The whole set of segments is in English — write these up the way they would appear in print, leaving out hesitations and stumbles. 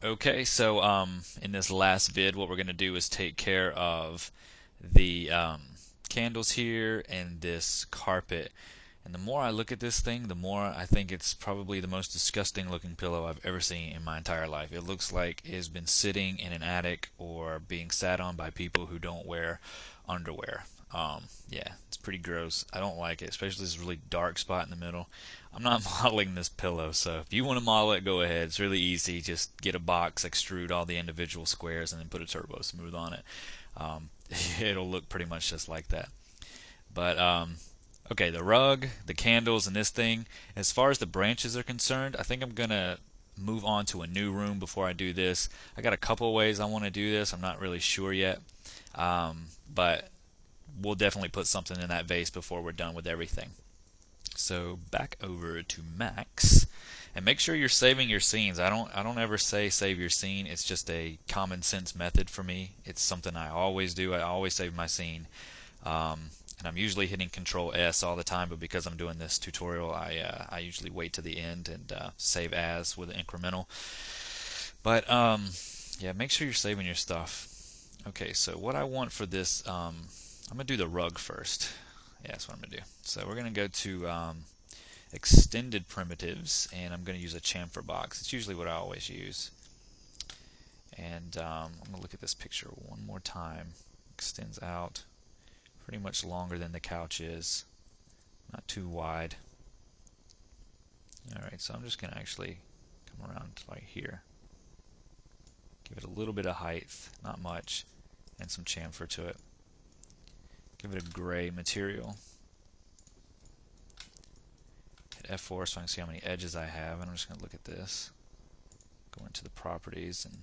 Okay, so in this last vid, what we're going to do is take care of the candles here and this carpet. And the more I look at this thing, the more I think it's probably the most disgusting looking pillow I've ever seen in my entire life. It looks like it has been sitting in an attic or being sat on by people who don't wear underwear. Yeah, it's pretty gross. I don't like it, especially this really dark spot in the middle. I'm not modeling this pillow, so if you want to model it, go ahead. It's really easy. Just get a box, extrude all the individual squares, and then put a turbo smooth on it. Um, it'll look pretty much just like that. But okay, the rug, the candles, and this thing. As far as the branches are concerned, I think I'm gonna move on to a new room before I do this. I got a couple ways I want to do this. I'm not really sure yet, but we'll definitely put something in that vase before we're done with everything. So back over to Max, and make sure you're saving your scenes. I don't ever say save your scene. It's just a common sense method for me. It's something I always do. I always save my scene. And I'm usually hitting Control S all the time, but because I'm doing this tutorial, I usually wait to the end and save as with an incremental. But yeah, make sure you're saving your stuff. Okay, so what I want for this, I'm gonna do the rug first. Yeah, that's what I'm gonna do. So we're gonna go to extended primitives, and I'm gonna use a chamfer box. It's usually what I always use. And I'm gonna look at this picture one more time. Extends out pretty much longer than the couch is, not too wide. Alright, so I'm just going to actually come around right here. Give it a little bit of height, not much, and some chamfer to it. Give it a gray material. Hit F4 so I can see how many edges I have, and I'm just going to look at this. Go into the properties, and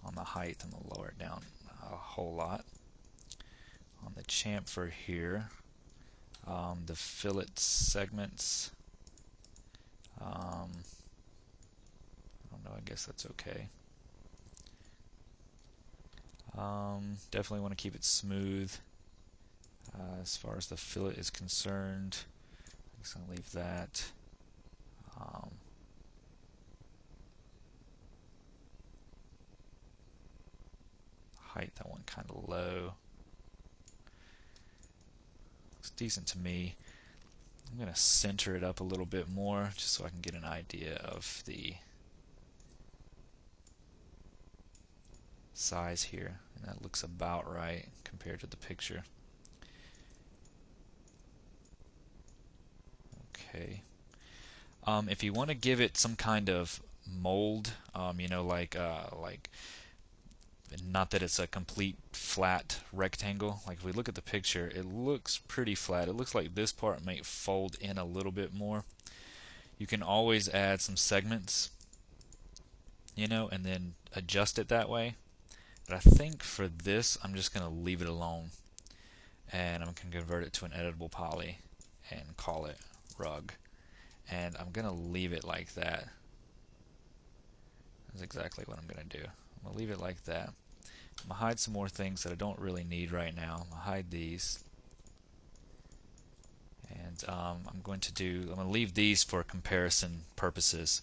on the height, I'm going to lower it down a whole lot. On the chamfer here, the fillet segments, I don't know, I guess that's okay. Definitely want to keep it smooth. As far as the fillet is concerned, I'm just going to leave that. Height, that one kind of low. Looks decent to me. I'm going to center it up a little bit more just so I can get an idea of the size here. And that looks about right compared to the picture. Okay. If you want to give it some kind of mold, you know, like not that it's a complete flat rectangle. Like if we look at the picture, it looks pretty flat. It looks like this part might fold in a little bit more. You can always add some segments, you know, and then adjust it that way. But I think for this, I'm just going to leave it alone, and I'm going to convert it to an editable poly and call it rug. And I'm going to leave it like that. That's exactly what I'm going to do. I'm going to leave it like that. I'm going to hide some more things that I don't really need right now. I'm going to hide these. And I'm going to leave these for comparison purposes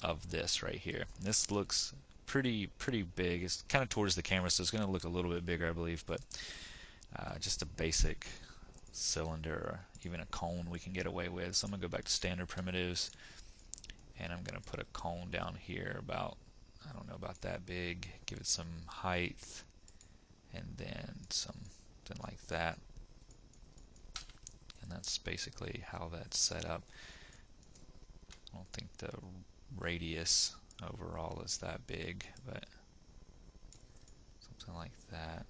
of this right here. And this looks pretty big. It's kind of towards the camera, so it's going to look a little bit bigger, I believe, but just a basic cylinder or even a cone we can get away with. So I'm going to go back to standard primitives, and I'm going to put a cone down here about, I don't know, about that big. Give it some height, and then something like that. And that's basically how that's set up. I don't think the radius overall is that big, but something like that.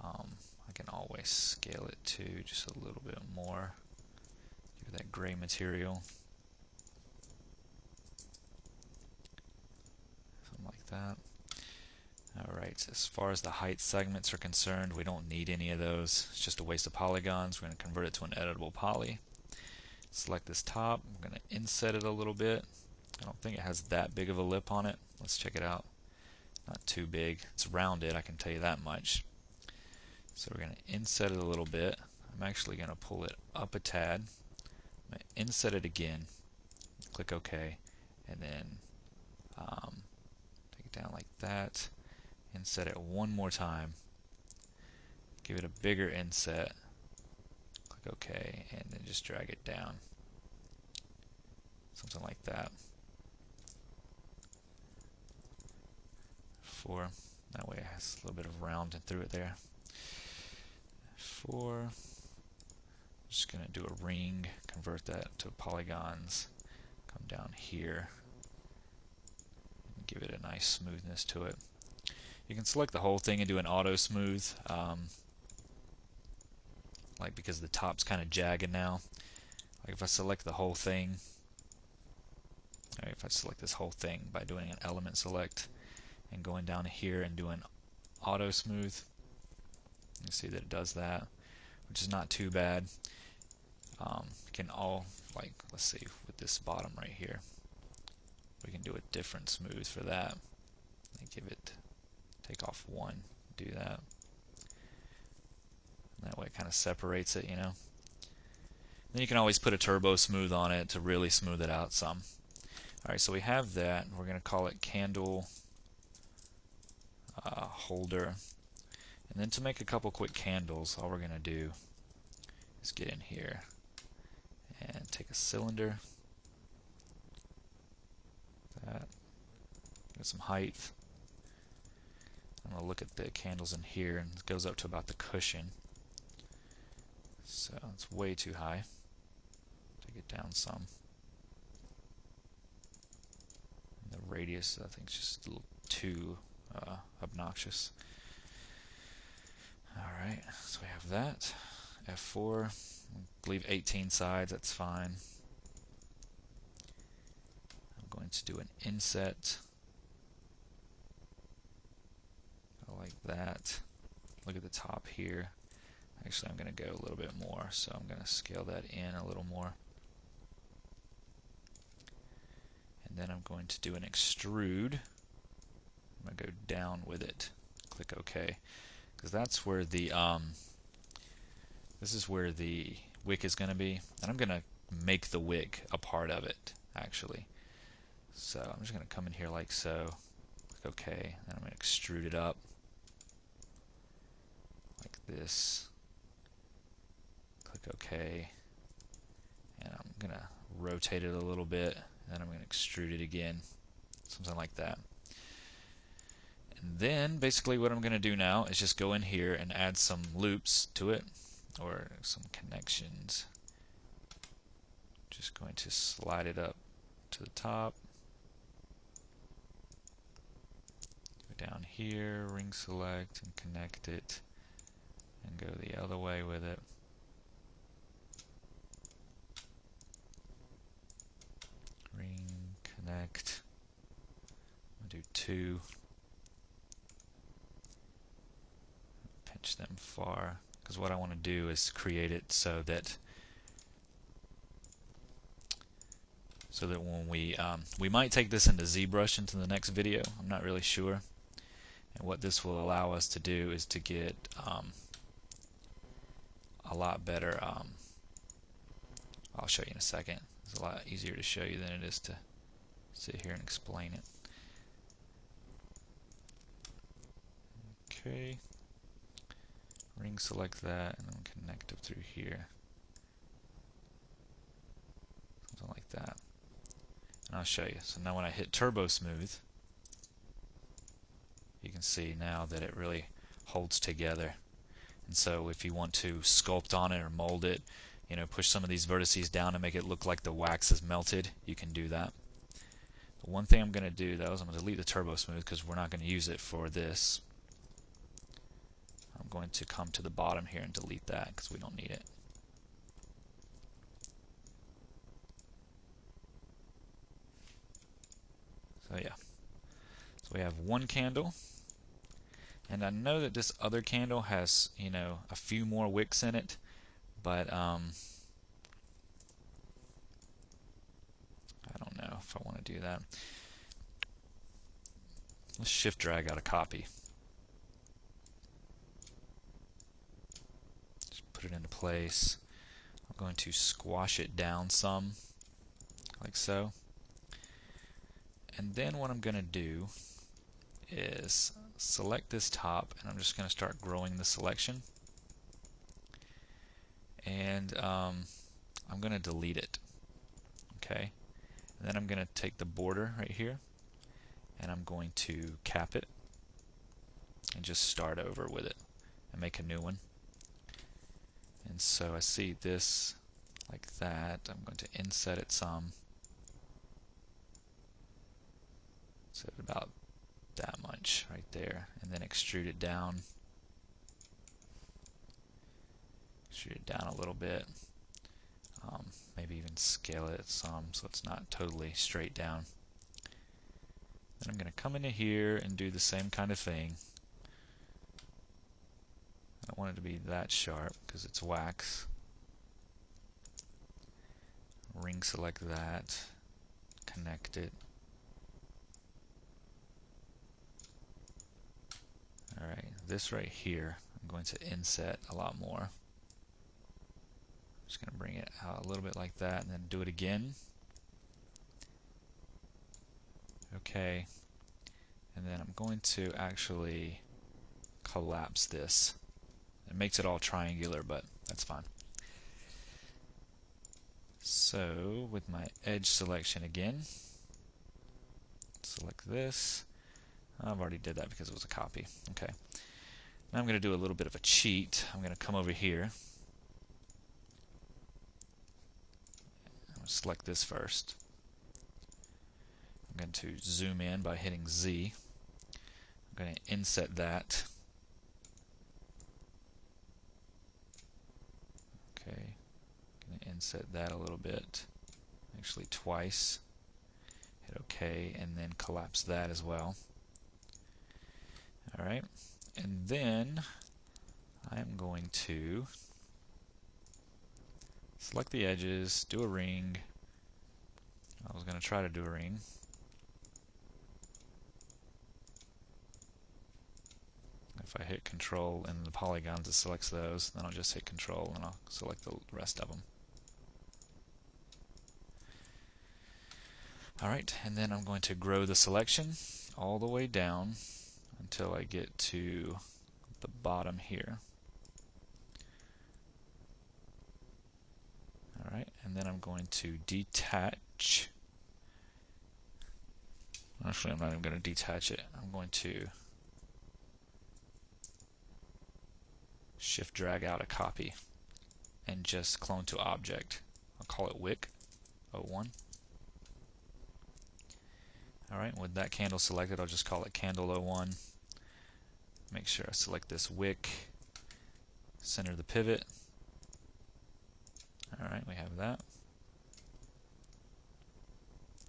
I can always scale it to just a little bit more. Give it that gray material. Something like that. Alright, as far as the height segments are concerned, we don't need any of those. It's just a waste of polygons. We're going to convert it to an editable poly. Select this top. I'm going to inset it a little bit. I don't think it has that big of a lip on it. Let's check it out. Not too big. It's rounded, I can tell you that much. So we're going to inset it a little bit. I'm actually going to pull it up a tad. I'm going to inset it again. Click OK. And then that, inset it one more time, give it a bigger inset, click OK, and then just drag it down. Something like that. 4. That way it has a little bit of rounding through it there. 4. I'm just going to do a ring, convert that to polygons, come down here, and give it a nice smoothness to it. You can select the whole thing and do an auto smooth, like because the top's kind of jagged now. Like if I select the whole thing, if I select this whole thing by doing an element select and going down here and doing auto smooth, you see that it does that, which is not too bad. You can all, like, let's see, with this bottom right here, we can do a different smooth for that. Give it, take off 1, do that. And that way it kind of separates it, you know. Then you can always put a turbo smooth on it to really smooth it out some. Alright, so we have that. We're going to call it candle holder. And then to make a couple quick candles, all we're going to do is get in here and take a cylinder, that, get some height. I'm going to look at the candles in here, and it goes up to about the cushion. So it's way too high. Take it down some. And the radius, I think, is just a little too obnoxious. Alright, so we have that. F4, leave 18 sides, that's fine. I'm going to do an inset. Like that. Look at the top here. Actually, I'm going to go a little bit more, so I'm going to scale that in a little more. And then I'm going to do an extrude. I'm going to go down with it. Click OK. Because that's where the this is where the wick is going to be, and I'm going to make the wick a part of it, actually. So I'm just going to come in here like so. Click OK, and I'm going to extrude it up like this. Click OK, and I'm going to rotate it a little bit, and then I'm going to extrude it again, something like that. And then basically what I'm going to do now is just go in here and add some loops to it, or some connections. Just going to slide it up to the top. Go down here, ring select, and connect it, and go the other way with it. Ring, connect. I'll do 2. Pinch them far, because what I want to do is create it so that when we might take this into ZBrush into the next video. I'm not really sure. And what this will allow us to do is to get a lot better. I'll show you in a second. It's a lot easier to show you than it is to sit here and explain it. Okay. Ring select that, and then connect up through here. Something like that. And I'll show you. So now when I hit turbo smooth, you can see now that it really holds together. And so if you want to sculpt on it or mold it, you know, push some of these vertices down and make it look like the wax is melted, you can do that. But one thing I'm going to do though is I'm going to delete the turbo smooth because we're not going to use it for this. I'm going to come to the bottom here and delete that because we don't need it. So yeah, so we have one candle, and I know that this other candle has, you know, a few more wicks in it, but I don't know if I want to do that. Let's shift drag out a copy. Just put it into place. I'm going to squash it down some, like so. And then what I'm going to do is select this top, and I'm just going to start growing the selection. And I'm going to delete it. Okay. And then I'm going to take the border right here, and I'm going to cap it and just start over with it and make a new one. And so I see this like that. I'm going to inset it some. Set it about that much right there, and then extrude it down. Extrude it down a little bit. Maybe even scale it some so it's not totally straight down. Then I'm going to come into here and do the same kind of thing. I don't want it to be that sharp because it's wax. Ring select that, connect it. Alright, this right here, I'm going to inset a lot more. Just going to bring it out a little bit like that and then do it again. Okay, and then I'm going to actually collapse this. It makes it all triangular, but that's fine. So with my edge selection again, select this. I've already did that because it was a copy. Okay. Now I'm going to do a little bit of a cheat. I'm going to come over here. I'm going to select this first. I'm going to zoom in by hitting Z. I'm going to inset that. Okay. I'm going to inset that a little bit. Actually twice. Hit OK, and then collapse that as well. Alright, and then I'm going to select the edges, do a ring. I was going to try to do a ring. If I hit Control and the polygons, it selects those, then I'll just hit Control and I'll select the rest of them. Alright, and then I'm going to grow the selection all the way down until I get to the bottom here. Alright, and then I'm going to detach. Actually, I'm not even going to detach it. I'm going to shift drag out a copy and just clone to object. I'll call it wick 01. Alright, with that candle selected, I'll just call it candle 01. Make sure I select this wick, center the pivot. Alright, we have that.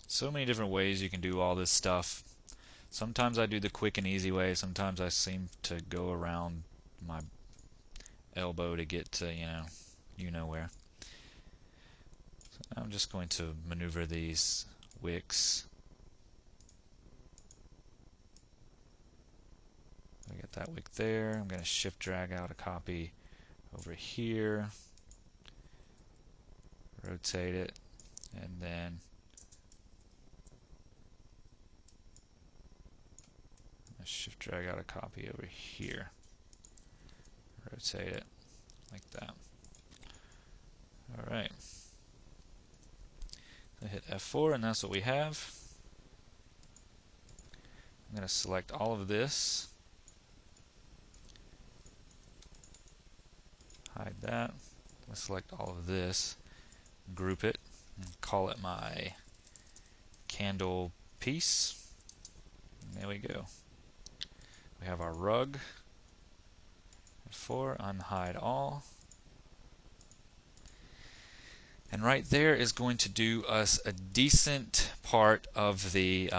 So many different ways you can do all this stuff. Sometimes I do the quick and easy way, sometimes I seem to go around my elbow to get to, you know where. So I'm just going to maneuver these wicks. I got that wick there. I'm going to shift drag out a copy over here, rotate it, and then shift drag out a copy over here, rotate it like that. Alright, so hit F4 and that's what we have. I'm going to select all of this, hide that. Let's select all of this, group it, and call it my candle piece. And there we go. We have our rug. F4, unhide all. And right there is going to do us a decent part of the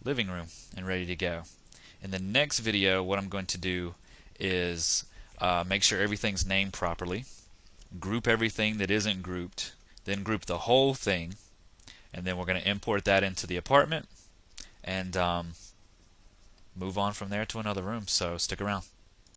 living room and ready to go. In the next video, what I'm going to do is make sure everything's named properly, group everything that isn't grouped, then group the whole thing, and then we're going to import that into the apartment and move on from there to another room. So stick around.